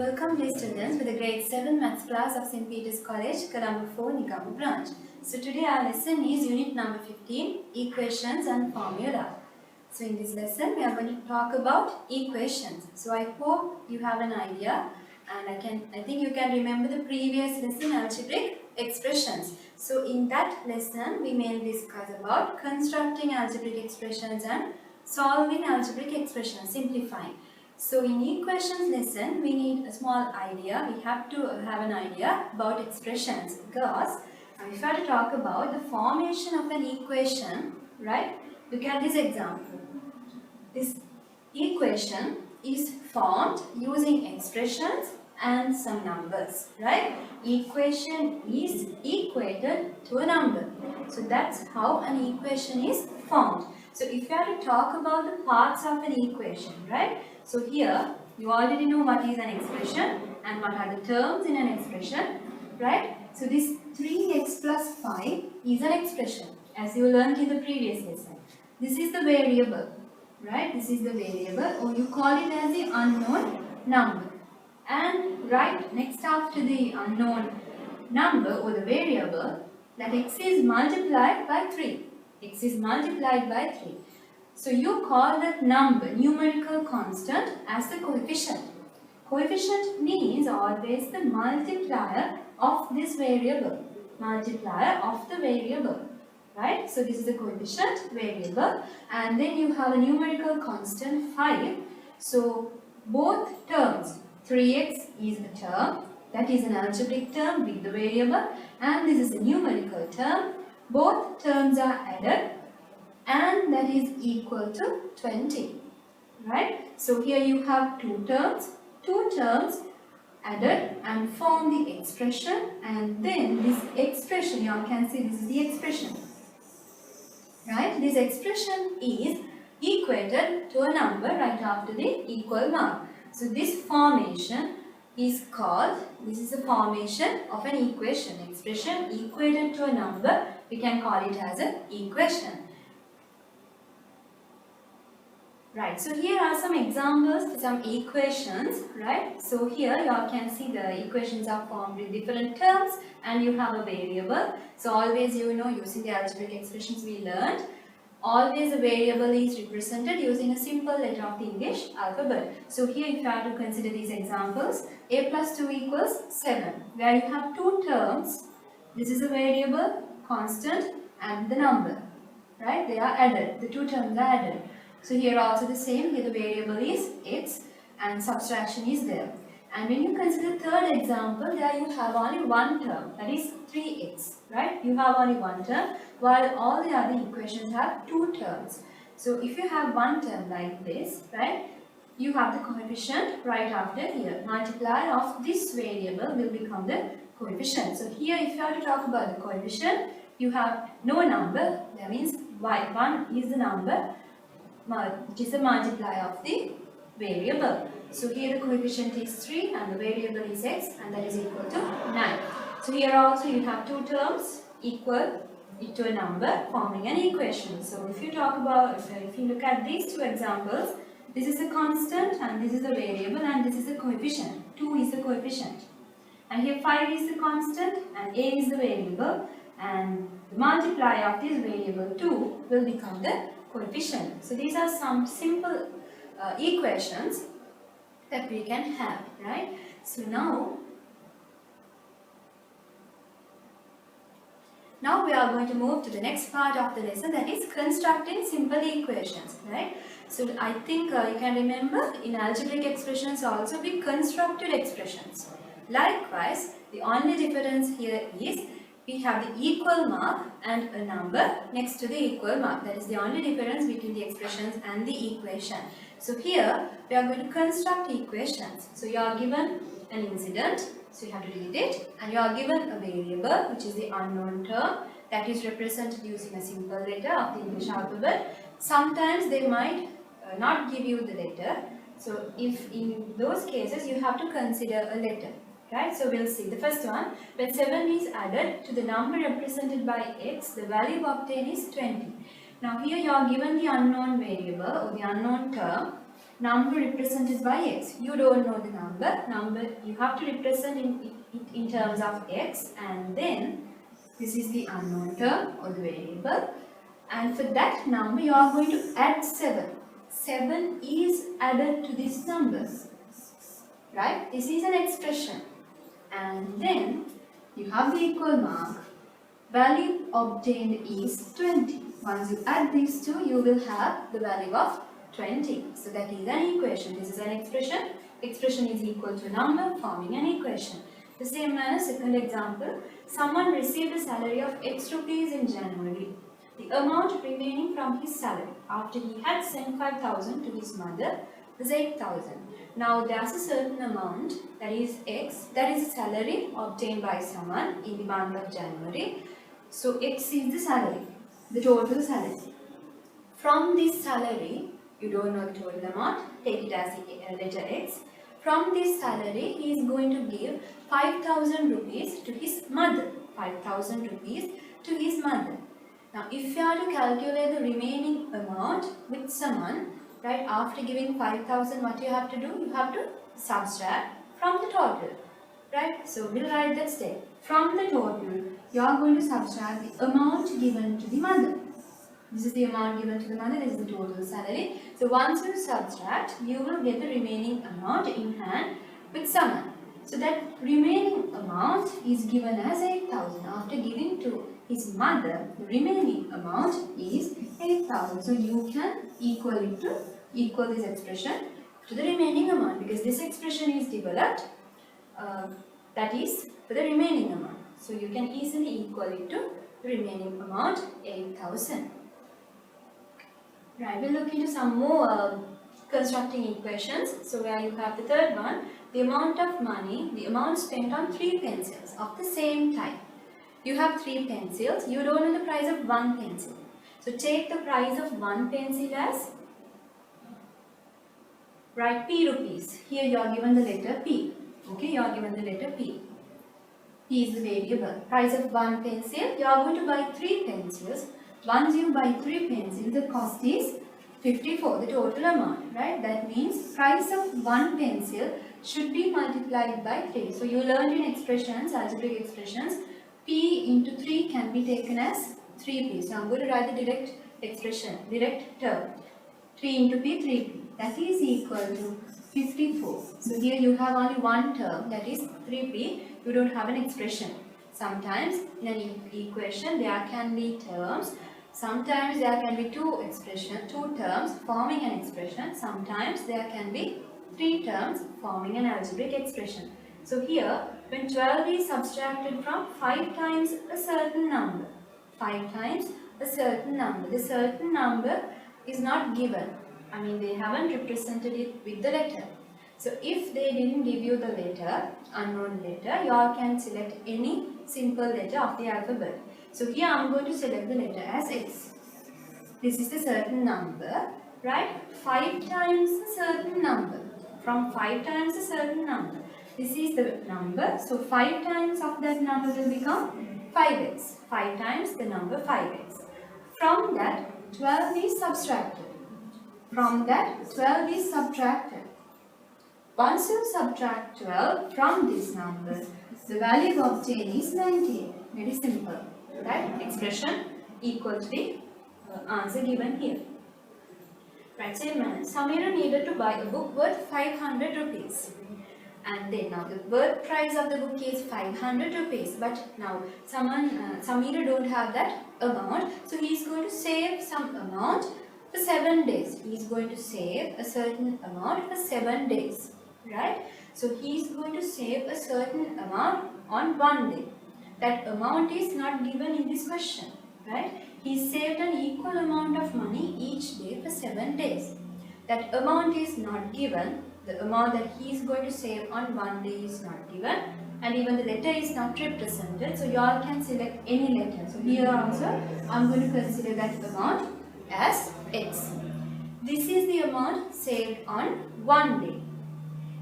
Welcome dear students with the grade 7 maths class of St. Peter's College, Colombo 4, Nikamu branch. So today our lesson is unit number 15, equations and formula. So in this lesson we are going to talk about equations. So I hope you have an idea and I think you can remember the previous lesson, algebraic expressions. So in that lesson we mainly discuss about constructing algebraic expressions and solving algebraic expressions, simplifying. So in equations lesson, we need a small idea. We have to have an idea about expressions because if I have to talk about the formation of an equation, right? Look at this example. This equation is formed using expressions and some numbers, right? Equation is equated to a number. So that's how an equation is formed. So if you have to talk about the parts of an equation, right? So here you already know what is an expression and what are the terms in an expression, right? So this 3x plus 5 is an expression as you learned in the previous lesson. This is the variable, right? This is the variable, or you call it as the unknown number. And right next after the unknown number or the variable, that x is multiplied by 3. X is multiplied by 3. So you call that number, numerical constant, as the coefficient. Coefficient means always the multiplier of this variable. Multiplier of the variable. Right? So this is the coefficient variable. And then you have a numerical constant 5. So both terms, 3x is a term, that is an algebraic term with the variable, and this is a numerical term. Both terms are added and that is equal to 20, right? So here you have two terms added and form the expression, and then this expression, you can see this is the expression, right? This expression is equated to a number right after the equal mark. So this formation is called, this is the formation of an equation, expression equated to a number, we can call it as an equation. Right, so here are some examples, some equations, right? So here you all can see the equations are formed with different terms and you have a variable. So always using the algebraic expressions we learned, always a variable is represented using a simple letter of the English alphabet. So here if you have to consider these examples, a plus 2 equals 7, where you have two terms, this is a variable, constant and the number, right? They are added, the two terms are added. So here also the same, here the variable is x and subtraction is there. And when you consider the third example, there you have only one term, that is 3x, right? You have only one term, while all the other equations have two terms. So if you have one term like this, right, you have the coefficient right after here. Multiplier of this variable will become the coefficient. So here if you have to talk about the coefficient, you have no number, that means y1 is the number, which is the multiplier of the variable. So here the coefficient is 3 and the variable is x, and that is equal to 9. So here also you have two terms equal to a number forming an equation. So if you talk about, if you look at these two examples, this is a constant and this is a variable and this is a coefficient. 2 is the coefficient. And here 5 is the constant and a is the variable, and the multiplier of this variable 2 will become the coefficient. So these are some simple equations that we can have, right? So now we are going to move to the next part of the lesson, that is constructing simple equations, right? So I think you can remember in algebraic expressions also we constructed expressions. Likewise, the only difference here is we have the equal mark and a number next to the equal mark. That is the only difference between the expressions and the equation. So here we are going to construct equations. So you are given an incident, so you have to read it, and you are given a variable which is the unknown term that is represented using a simple letter of the English alphabet. Sometimes they might not give you the letter. So if in those cases you have to consider a letter. Right, so we'll see the first one. When 7 is added to the number represented by x, the value obtained is 20. Now here you are given the unknown variable or the unknown term, number represented by x. You don't know the number you have to represent it in terms of x, and then this is the unknown term or the variable, and for that number you are going to add 7. 7 is added to this number, right? This is an expression, and then you have the equal mark. Value obtained is 20. Once you add these two, you will have the value of 20. So that is an equation. This is an expression. Expression is equal to number, forming an equation. The same manner, second example, someone received a salary of X rupees in January. The amount remaining from his salary after he had sent 5,000 to his mother was 8,000. Now there's a certain amount, that is X, that is a salary obtained by someone in the month of January. So X is the salary, the total salary. From this salary, you don't know the total amount, take it as the letter X. From this salary, he is going to give 5,000 rupees to his mother. 5,000 rupees to his mother. Now, if you are to calculate the remaining amount with someone, right, after giving 5,000, what you have to do? You have to subtract from the total, right? So, we'll write that step. From the total, you are going to subtract the amount given to the mother. This is the amount given to the mother, this is the total salary. So, once you subtract, you will get the remaining amount in hand with someone. So, that remaining amount is given as 8,000. After giving to his mother, the remaining amount is 8,000. So, you can equal this expression to the remaining amount, because this expression is developed, that is for the remaining amount. So, you can easily equal it to the remaining amount, 8,000. Right, we'll look into some more constructing equations. So, where you have the third one, the amount of money, the amount spent on 3 pencils of the same type. You have 3 pencils, you don't know the price of 1 pencil. So, take the price of 1 pencil as, write P rupees. Here you are given the letter P. Okay, you are given the letter P. P is the variable. Price of 1 pencil, you are going to buy 3 pencils. Once you buy 3 pencils, the cost is 54, the total amount, right? That means price of 1 pencil should be multiplied by 3. So, you learned in expressions, algebraic expressions, P into 3 can be taken as 3P. So, I am going to write the direct expression, direct term. 3 into P, 3P. That is equal to 54. So, here you have only one term, that is 3P. You don't have an expression. Sometimes in an equation there can be terms. Sometimes there can be two terms forming an expression. Sometimes there can be 3 terms forming an algebraic expression. So here, when 12 is subtracted from 5 times a certain number, 5 times a certain number, the certain number is not given. I mean, they haven't represented it with the letter. So if they didn't give you the letter, unknown letter, you all can select any simple letter of the alphabet. So here I am going to select the letter as X. This is the certain number, right? 5 times a certain number. From 5 times a certain number. This is the number. So 5 times of that number will become 5x. 5 times the number 5x. From that 12 is subtracted. From that 12 is subtracted. Once you subtract 12 from this number, the value obtained is 98. Very simple. Right? Expression equal to the answer given here. Right, same manner. Samira needed to buy a book worth 500 rupees. And then now the worth price of the book is 500 rupees. But now Samira don't have that amount. So he is going to save some amount for 7 days. He is going to save a certain amount for 7 days. Right? So he is going to save a certain amount on 1 day. That amount is not given in this question, right? He saved an equal amount of money each day for 7 days. That amount is not given. The amount that he is going to save on 1 day is not given, and even the letter is not represented. So you all can select any letter. So here also I am going to consider that amount as X. This is the amount saved on 1 day.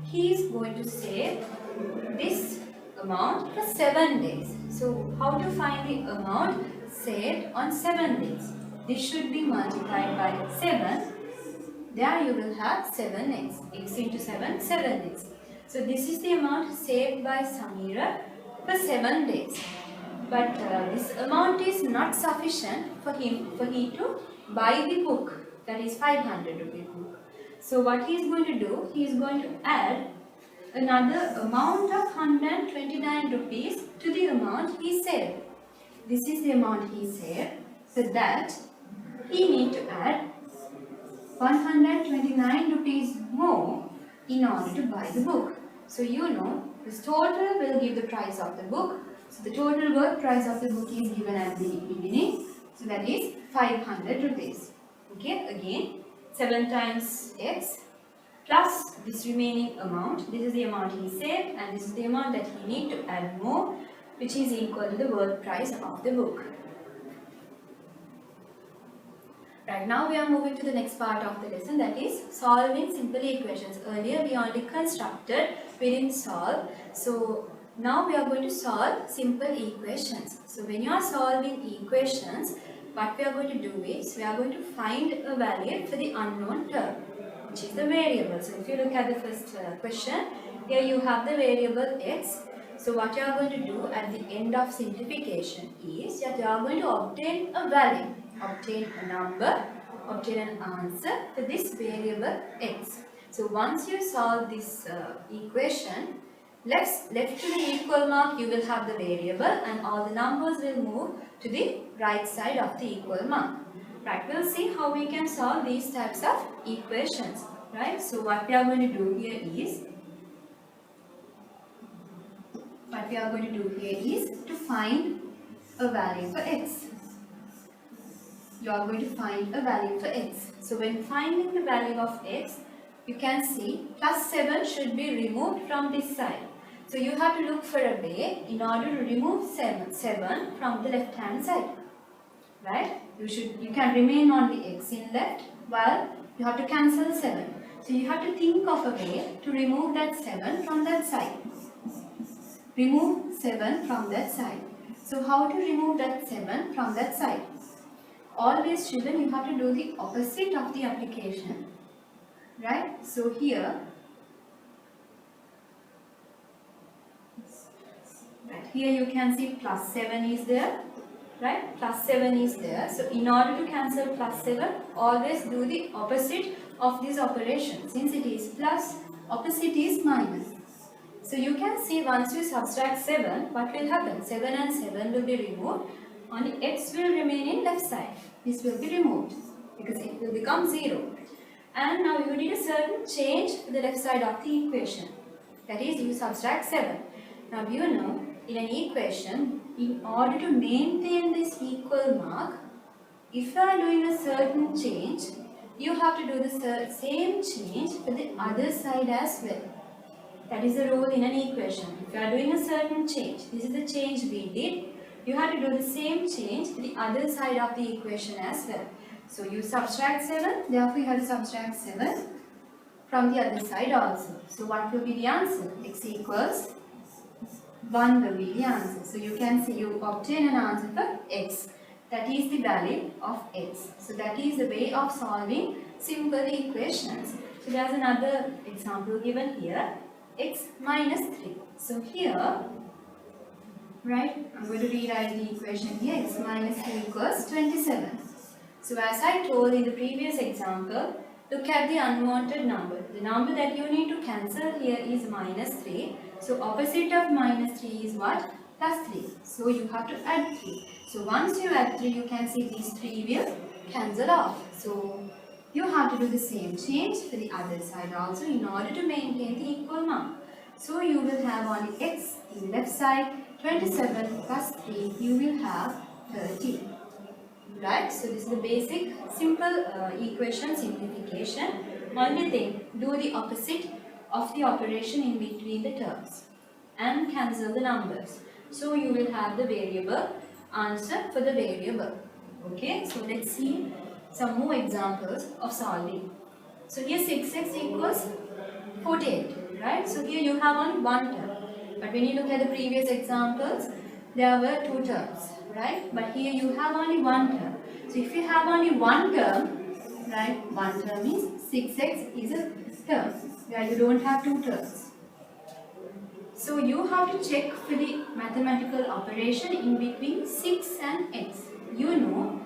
He is going to save this amount for 7 days. So how to find the amount saved on 7 days? This should be multiplied by 7 there you will have 7x. X into 7, 7x. So this is the amount saved by Samira for 7 days. But this amount is not sufficient for he to buy the book, that is 500 rupee book. So what he is going to do, he is going to add another amount of 129 rupees to the amount he saved. This is the amount he saved, so that he need to add 129 rupees more in order to buy the book. So you know, this total will give the price of the book. So the total worth price of the book is given at the beginning. So that is 500 rupees. Okay, again 7 times x plus this remaining amount. This is the amount he saved and this is the amount that he need to add more, which is equal to the worth price of the book. Right, now we are moving to the next part of the lesson, that is solving simple equations. Earlier we only constructed, we didn't solve. So now we are going to solve simple equations. So when you are solving equations, what we are going to do is, we are going to find a value for the unknown term, which is the variable. So if you look at the first question, here you have the variable x. So what you are going to do at the end of simplification is that you are going to obtain a value, obtain a number, obtain an answer for this variable x. So once you solve this equation, left to the equal mark you will have the variable and all the numbers will move to the right side of the equal mark. Right, we'll see how we can solve these types of equations. Right, so what we are going to do here is, to find a value for x. You are going to find a value for x. So when finding the value of x, you can see plus 7 should be removed from this side. So you have to look for a way in order to remove 7 from the left hand side. Right? You can remain on the x in left while you have to cancel 7. So you have to think of a way to remove that 7 from that side. Remove 7 from that side. So how to remove that 7 from that side? Always children, you have to do the opposite of the application. Right? So here, here you can see plus 7 is there. Right? Plus 7 is there. So in order to cancel plus 7, always do the opposite of this operation. Since it is plus, opposite is minus. So you can see once you subtract 7, what will happen? 7 and 7 will be removed. Only x will remain in left side. This will be removed because it will become 0. And now you need a certain change to the left side of the equation. That is, you subtract 7. Now you know, in an equation, in order to maintain this equal mark, if you are doing a certain change, you have to do the same change for the other side as well. That is the rule in an equation. If you are doing a certain change, this is the change we did, you have to do the same change to the other side of the equation as well. So you subtract 7, therefore you have to subtract 7 from the other side also. So what will be the answer? X equals 1 will be the answer. So you can see you obtain an answer for x. That is the value of x. So that is the way of solving simple equations. So there is another example given here, x minus 3. So here, right, I'm going to rewrite the equation here, x minus 3 equals 27. So as I told in the previous example, look at the unwanted number. The number that you need to cancel here is minus 3. So opposite of minus 3 is what? Plus 3. So you have to add 3. So once you add 3, you can see these 3 will cancel off. So you have to do the same change for the other side also in order to maintain the equal mark. So you will have only x in left side, 27 plus 3, you will have 30. Right? So this is the basic simple equation simplification. Only thing, do the opposite of the operation in between the terms and cancel the numbers. So you will have the variable answer for the variable. Okay, so let's see some more examples of solving. So here 6x equals 48, right? So here you have only one term. But when you look at the previous examples, there were 2 terms, right? But here you have only one term. So if you have only one term, right? One term is 6x is a term where you don't have two terms. So you have to check for the mathematical operation in between 6 and x. You know,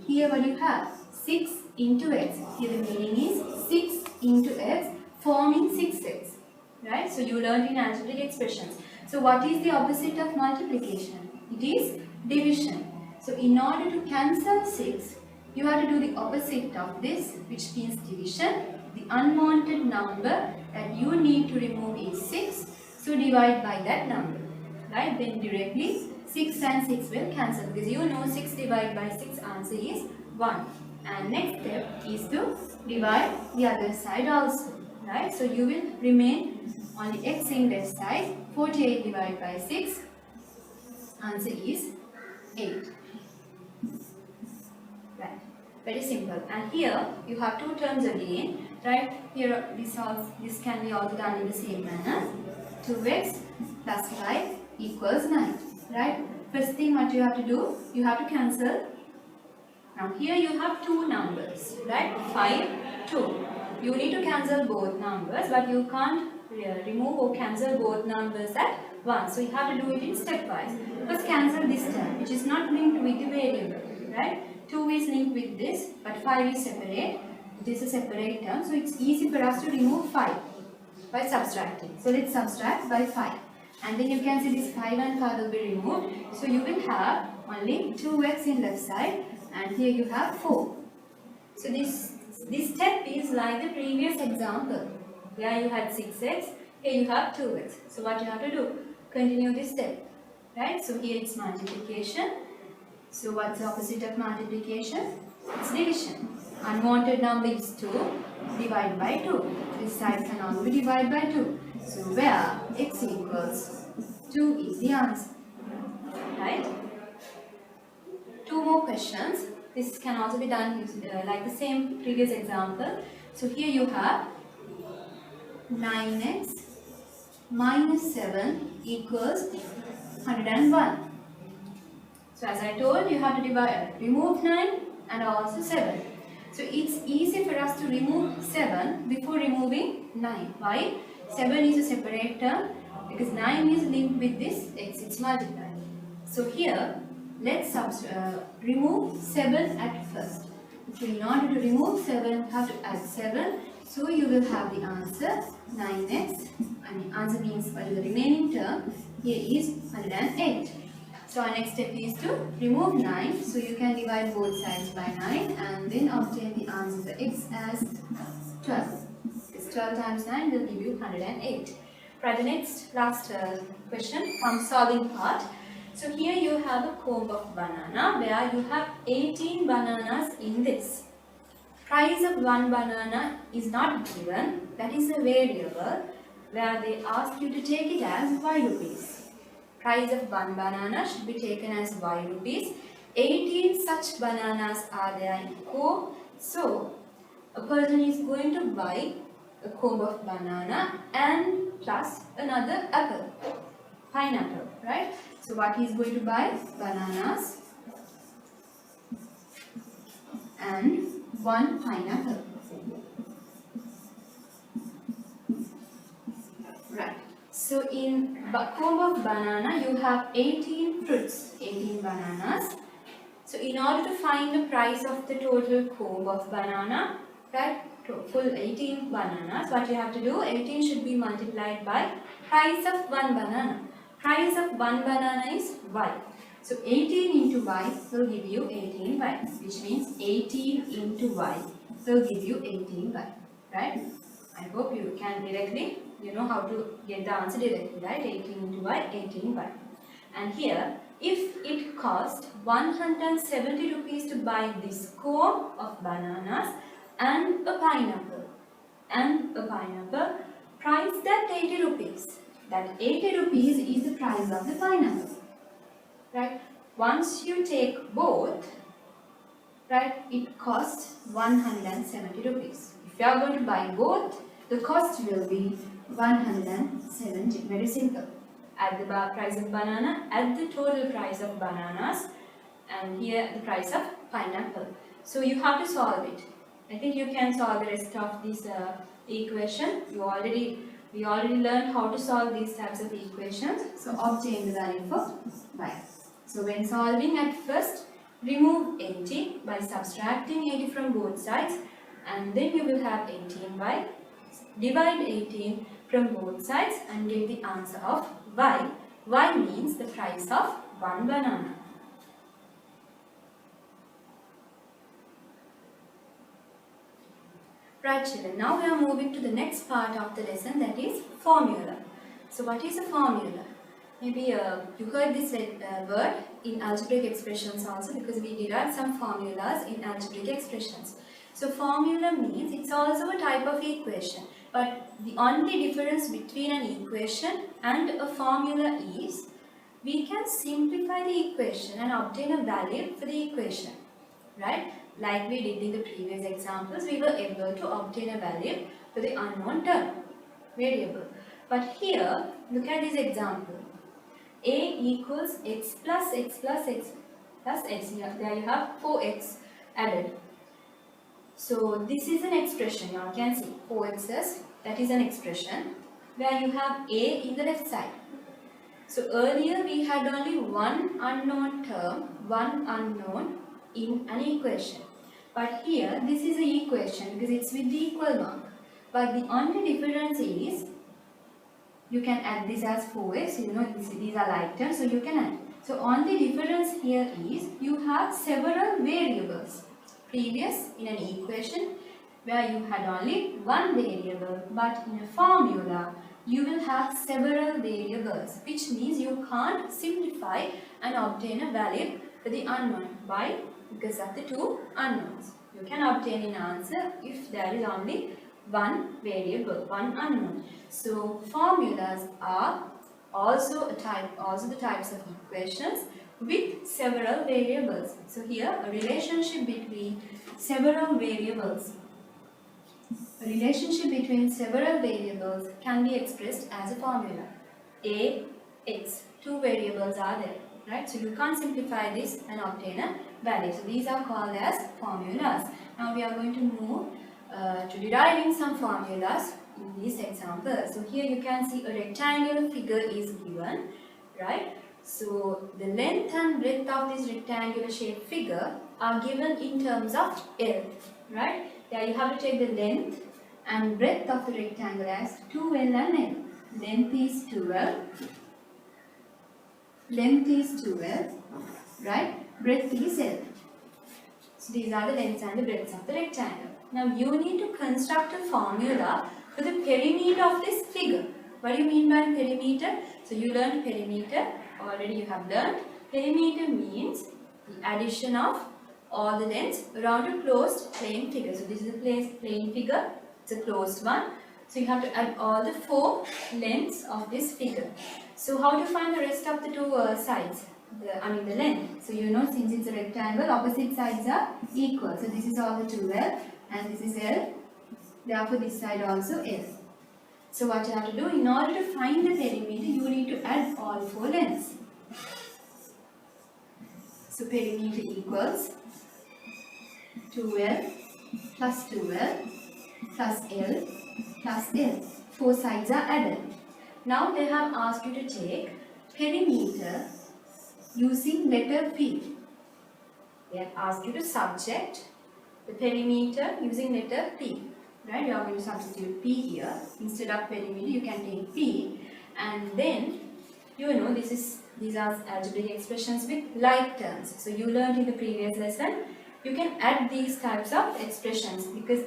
here what you have, 6 into x. Here the meaning is 6 into x forming 6x. Right? So you learned in algebraic expressions. So what is the opposite of multiplication? It is division. So in order to cancel 6, you have to do the opposite of this, which means division. The unwanted number that you need to remove is 6. So divide by that number. Right? Then directly 6 and 6 will cancel, because you know 6 divided by 6 answer is 1. And next step is to divide the other side also. Right? So you will remain on the x in left side. 48 divided by 6, answer is 8. Right? Very simple. And here you have two terms again. Right? Here this can be also done in the same manner. 2x plus 5 equals 9. Right? First thing what you have to do, you have to cancel. Now here you have two numbers. Right? 5, 2. You need to cancel both numbers, but you can't remove or cancel both numbers at once. So you have to do it in stepwise. First cancel this term, which is not linked with the variable. Right? 2 is linked with this, but 5 is separate. This is a separate term, so it's easy for us to remove 5 by subtracting. So let's subtract by 5. And then you can see this 5 and 5 will be removed. So you will have only 2x in left side, and here you have 4. So this step is like the previous example, where you had 6x, here you have 2x. So what you have to do? Continue this step. Right? So here it's multiplication. So what's the opposite of multiplication? It's division. Unwanted number is 2, divide by 2. This side can also be divided by 2. So where x equals 2 is the answer. Right? Two more questions. This can also be done like the same previous example. So here you have 9x minus 7 equals 101. So as I told, you have to remove 9 and also 7. So it's easy for us to remove 7 before removing 9. Why? 7 is a separate term, because 9 is linked with this x, it's multiplied. So here, let's remove 7 at first. So in order to remove 7, you have to add 7. So you will have the answer 9x. Answer means what is the remaining term. Here is 108. So our next step is to remove 9. So you can divide both sides by 9 and then obtain the answer for x as 12. This 12 times 9 will give you 108. Right, the last question from solving part. So here you have a comb of banana where you have 18 bananas in this. Price of one banana is not given, that is a variable where they ask you to take it as y rupees. Price of one banana should be taken as y rupees. 18 such bananas are there in comb. So a person is going to buy a comb of banana and plus another apple, pineapple, right? So what he is going to buy? Bananas and one pineapple. Right. So in comb of banana you have 18 fruits, 18 bananas. So in order to find the price of the total comb of banana, right, full 18 bananas, what you have to do, 18 should be multiplied by price of one banana. Price of one banana is y. So 18 into y will give you 18y, which means 18 into y will give you 18y, right? I hope you can directly, know how to get the answer directly, right? 18 into y, 18y. And here, if it cost 170 rupees to buy this comb of bananas and a pineapple, price that 80 rupees. That 80 rupees is the price of the pineapple, right? Once you take both, right, it costs 170 rupees. If you are going to buy both, the cost will be 170. Very simple. Add the price of banana, add the total price of bananas, and here the price of pineapple. So you have to solve it. I think you can solve the rest of this equation. We already learned how to solve these types of equations. So obtain the value for y. So when solving, at first remove 80 by subtracting 80 from both sides, and then you will have 18y. Divide 18 from both sides and get the answer of y. Y means the price of one banana. Right children, now we are moving to the next part of the lesson, that is formula. So what is a formula? Maybe you heard this word in algebraic expressions also, because we derived some formulas in algebraic expressions. So formula means it's also a type of equation, but the only difference between an equation and a formula is we can simplify the equation and obtain a value for the equation, right? Like we did in the previous examples, we were able to obtain a value for the unknown term, variable. But here, look at this example. A equals x plus x plus x plus x. There you have 4x added. So this is an expression, you can see 4x's, that is an expression where you have a in the left side. So earlier we had only one unknown term, one unknown in an equation. But here this is an equation because it's with the equal mark. But the only difference is you can add this as 4x, these are like terms, so you can add. So only difference here is you have several variables. Previous in an equation where you had only one variable, but in a formula you will have several variables, which means you can't simplify and obtain a value for the unknown. Why? Because of the two unknowns. You can obtain an answer if there is only one variable, one unknown. So formulas are also the types of equations with several variables. So here a relationship between several variables. A relationship between several variables can be expressed as a formula. A, x, two variables are there, right? So you can't simplify this and obtain a value. So these are called as formulas. Now we are going to move to deriving some formulas in this example. So here you can see a rectangular figure is given, right? So the length and breadth of this rectangular shaped figure are given in terms of L, right? There you have to take the length and breadth of the rectangle as 2L and L. Length is 12, right? Breadth is L. So these are the lengths and the breadths of the rectangle. Now you need to construct a formula for the perimeter of this figure. What do you mean by perimeter? So you learned perimeter, already you have learned. Perimeter means the addition of all the lengths around a closed plane figure. So this is a plane figure, it's a closed one. So you have to add all the four lengths of this figure. So how to find the rest of the two sides? The length. So since it's a rectangle, opposite sides are equal. So this is all the 2L and this is L. Therefore this side also L. So what you have to do, in order to find the perimeter, you need to add all four lengths. So perimeter equals 2L plus 2L plus L plus L. Four sides are added. Now they have asked you to take perimeter using letter P. They have asked you to subject the perimeter using letter P. Right? You are going to substitute P here. Instead of perimeter, you can take P. And then, these are algebraic expressions with like terms. So you learned in the previous lesson, you can add these types of expressions because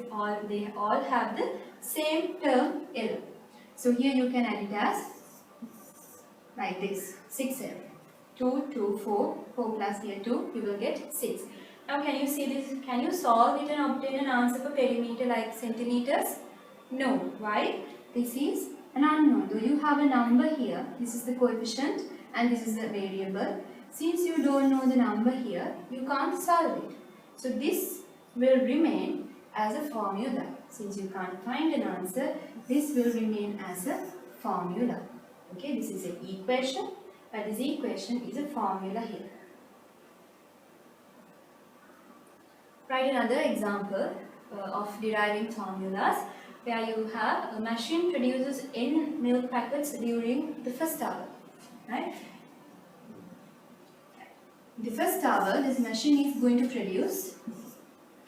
they all have the same term L. So here you can add it as like this, 6L. 2, 2, 4, 4 plus here 2, you will get 6. Now can you see this? Can you solve it and obtain an answer for perimeter like centimeters? No. Why? This is an unknown. Though you have a number here, this is the coefficient and this is the variable. Since you don't know the number here, you can't solve it. So this will remain as a formula. Since you can't find an answer, this will remain as a formula. Okay, this is an equation, but this equation is a formula here. Write another example. of deriving formulas, where you have a machine produces n milk packets during the first hour, right? The first hour, this machine is going to produce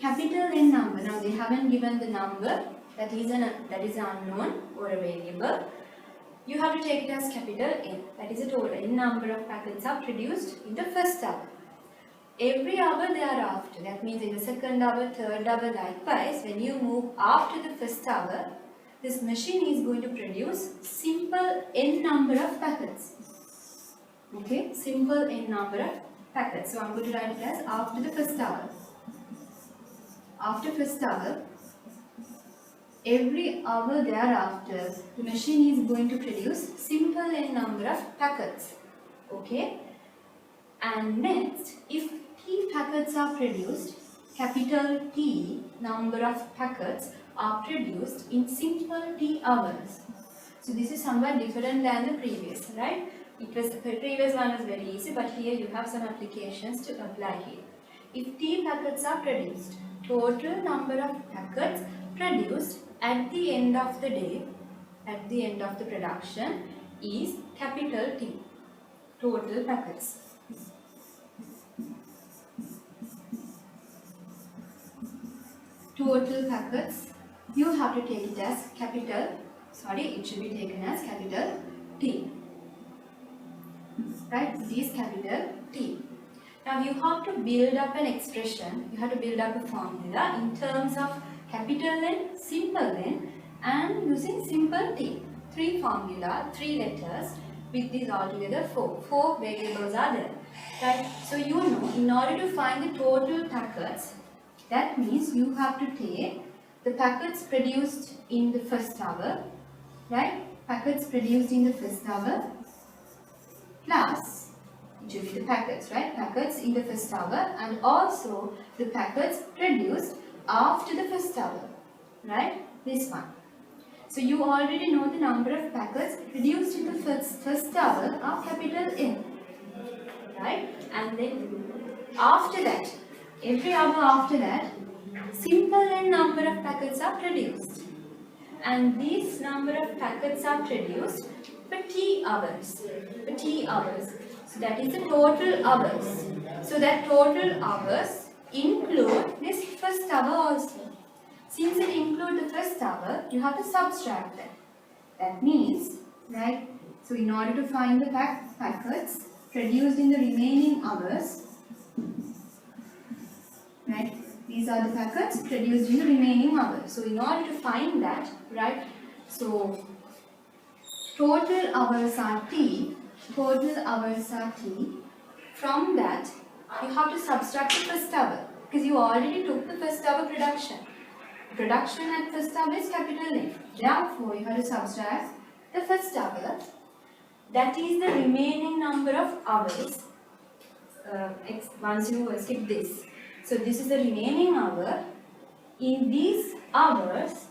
capital N number. Now they haven't given the number, that is unknown or a variable. You have to take it as capital N. That is a total N number of packets are produced in the first hour. Every hour thereafter, that means in the second hour, third hour, likewise, when you move after the first hour, this machine is going to produce simple N number of packets. Okay, simple N number of packets. So I'm going to write it as after the first hour. After first hour, every hour thereafter, the machine is going to produce simple N number of packets. Okay, and next, if T packets are produced, capital T number of packets are produced in simple T hours. So this is somewhat different than the previous, right? The previous one was very easy, but here you have some applications to apply here. If T packets are produced, total number of packets produced at the end of the day, at the end of the production, is capital T, total packets. Total packets, you have to take it as it should be taken as capital T. Right, it is capital T. Now you have to build up an expression, you have to build up a formula in terms of capital N, simple N and using simple T. 3 formula, 3 letters, with these altogether 4. 4 variables are there. Right, so you know, in order to find the total packets, that means you have to take the packets produced in the first hour, right? Packets produced in the first hour plus, it should be the packets, right? Packets in the first hour and also the packets produced after the first hour, right? This one. So you already know the number of packets produced in the first hour are capital N, right? And then after that, every hour after that, simple N number of packets are produced. And these number of packets are produced for T hours. For T hours. So that is the total hours. So that total hours include this first hour also. Since it includes the first hour, you have to subtract that. That means, right, so in order to find the packets produced in the remaining hours, right, these are the packets produced in the remaining hours. So in order to find that, right, so total hours are T, total hours are T. From that, you have to subtract the first hour because you already took the first hour production. Production at first hour is capital N. Therefore, you have to subtract the first hour. That is the remaining number of hours. Once you skip this. So this is the remaining hour. In these hours,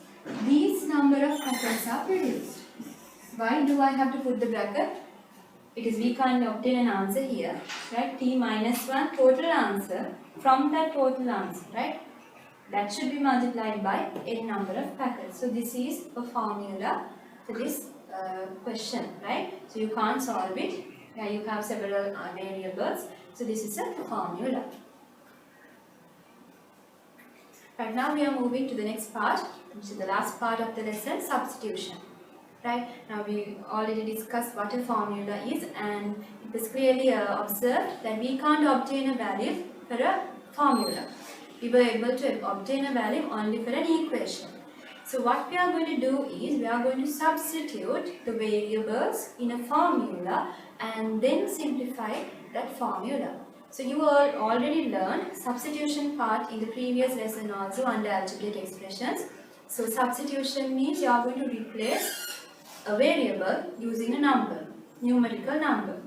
these number of packets are produced. Why do I have to put the bracket? Because we can't obtain an answer here, right? T minus 1 total answer from that total answer, right? That should be multiplied by n number of packets. So this is a formula for this question, right? So you can't solve it. Here you have several variables. So this is a formula. Right, now we are moving to the next part, which is the last part of the lesson, substitution. Right, now we already discussed what a formula is, and it was clearly observed that we can't obtain a value for a formula. We were able to obtain a value only for an equation. So what we are going to do is we are going to substitute the variables in a formula and then simplify that formula. So you all already learned substitution part in the previous lesson also under algebraic expressions. So substitution means you are going to replace a variable using a number, numerical number,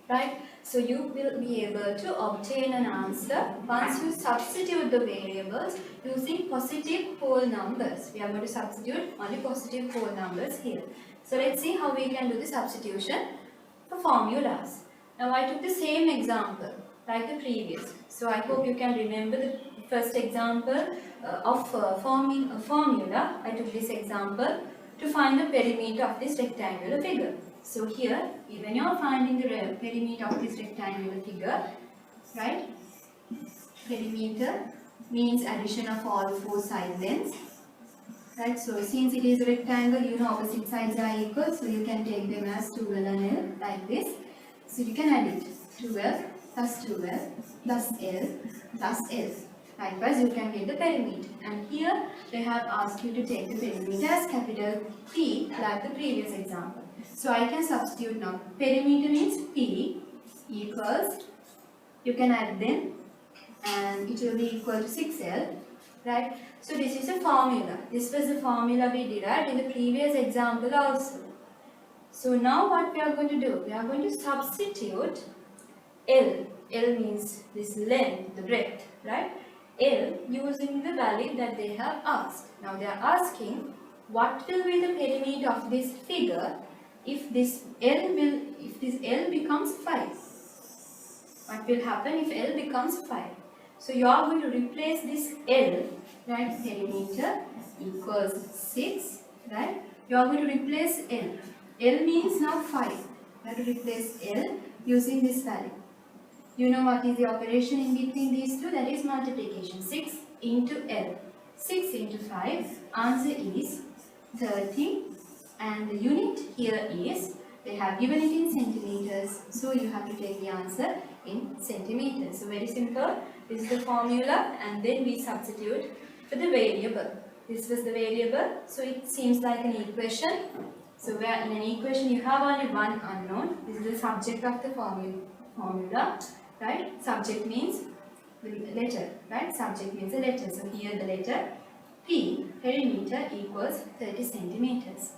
right? So you will be able to obtain an answer once you substitute the variables using positive whole numbers. We are going to substitute only positive whole numbers here. So let's see how we can do the substitution for formulas. Now I took the same example like the previous. So I hope you can remember the first example forming a formula. I took this example to find the perimeter of this rectangular figure. So here, when you are finding the perimeter of this rectangular figure, right? Perimeter means addition of all four side lengths. Right, so since it is a rectangle, you know opposite sides are equal, so you can take them as 12 and L like this. So you can add it 12 plus 12 plus L plus L. Likewise, you can get the perimeter. And here they have asked you to take the perimeter as capital P like the previous example. So I can substitute now. Perimeter means P equals, you can add them and it will be equal to 6L. Right? So this is a formula. This was the formula we derived in the previous example also. So now what we are going to do? We are going to substitute L. L means this length, the breadth, right? L using the value that they have asked. Now they are asking what will be the perimeter of this figure if this L becomes 5. What will happen if L becomes 5? So you are going to replace this L, right? Perimeter equals 6, right? You are going to replace L. L means now 5. You have to replace L using this value. You know what is the operation in between these two? That is multiplication. 6 into L. 6 into 5. Answer is 30. And the unit here is, they have given it in centimeters. So you have to take the answer in centimeters. So very simple. This is the formula and then we substitute for the variable. This was the variable, so it seems like an equation. So where in an equation you have only one unknown. This is the subject of the formula, right? Subject means the letter, right? Subject means the letter. So here the letter P, perimeter equals 30 centimeters.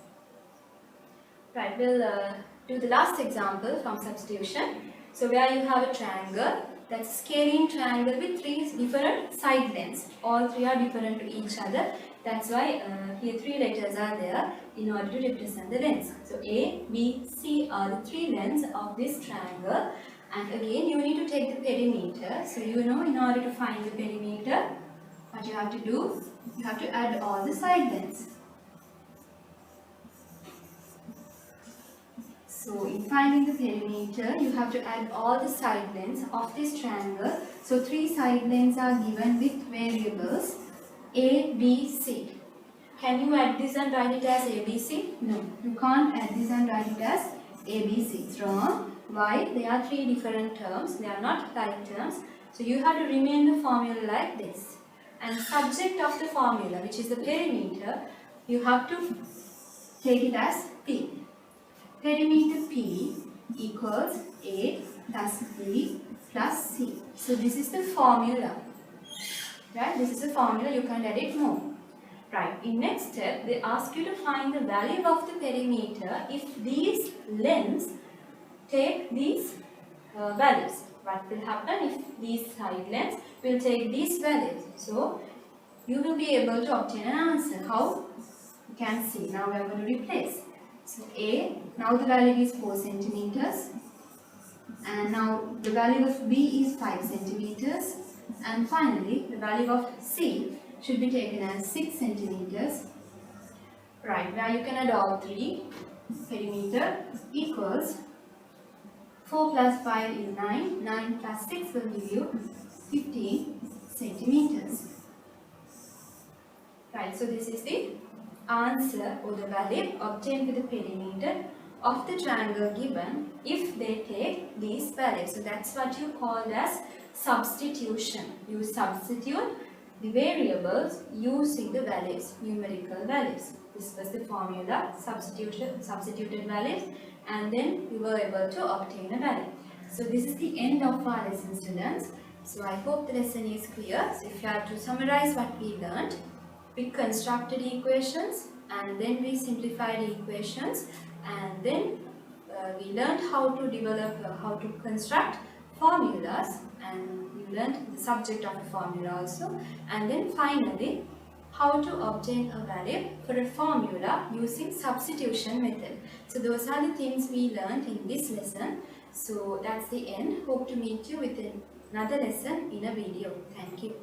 Right, we'll do the last example from substitution. So where you have a triangle, that's a scalene triangle with 3 different side lengths. All 3 are different to each other. That's why here 3 letters are there in order to represent the lengths. So A, B, C are the 3 lengths of this triangle. And again you need to take the perimeter. So you know, in order to find the perimeter, what you have to do, you have to add all the side lengths. So in finding the perimeter, you have to add all the side lengths of this triangle. So 3 side lengths are given with variables A, B, C. Can you add this and write it as A, B, C? No, you can't add this and write it as A, B, C. It's wrong. Why? They are 3 different terms. They are not like terms. So you have to remain the formula like this. And subject of the formula, which is the perimeter, you have to take it as P. Perimeter P equals A plus B plus C. So this is the formula. Right? This is the formula, you can add it more. Right. In next step, they ask you to find the value of the perimeter if these lengths take these values. What will happen if these side lengths will take these values? So you will be able to obtain an answer. How? You can see. Now we are going to replace. So A, now the value is 4 centimeters, and now the value of B is 5 centimeters, and finally the value of C should be taken as 6 centimeters. Right, now you can add all 3. Perimeter equals 4 plus 5 is 9, 9 plus 6 will give you 15 centimeters. Right, so this is the answer or the value obtained with the perimeter of the triangle given if they take these values. So that's what you call as substitution. You substitute the variables using the values, numerical values. This was the formula, substituted values, and then we were able to obtain a value. So this is the end of our lesson, students. So I hope the lesson is clear. So if you have to summarize what we learned, we constructed equations and then we simplified equations, and then we learned how to develop, how to construct formulas, and we learned the subject of the formula also, and then finally how to obtain a value for a formula using substitution method. So those are the things we learned in this lesson. So that's the end. Hope to meet you with another lesson in a video. Thank you.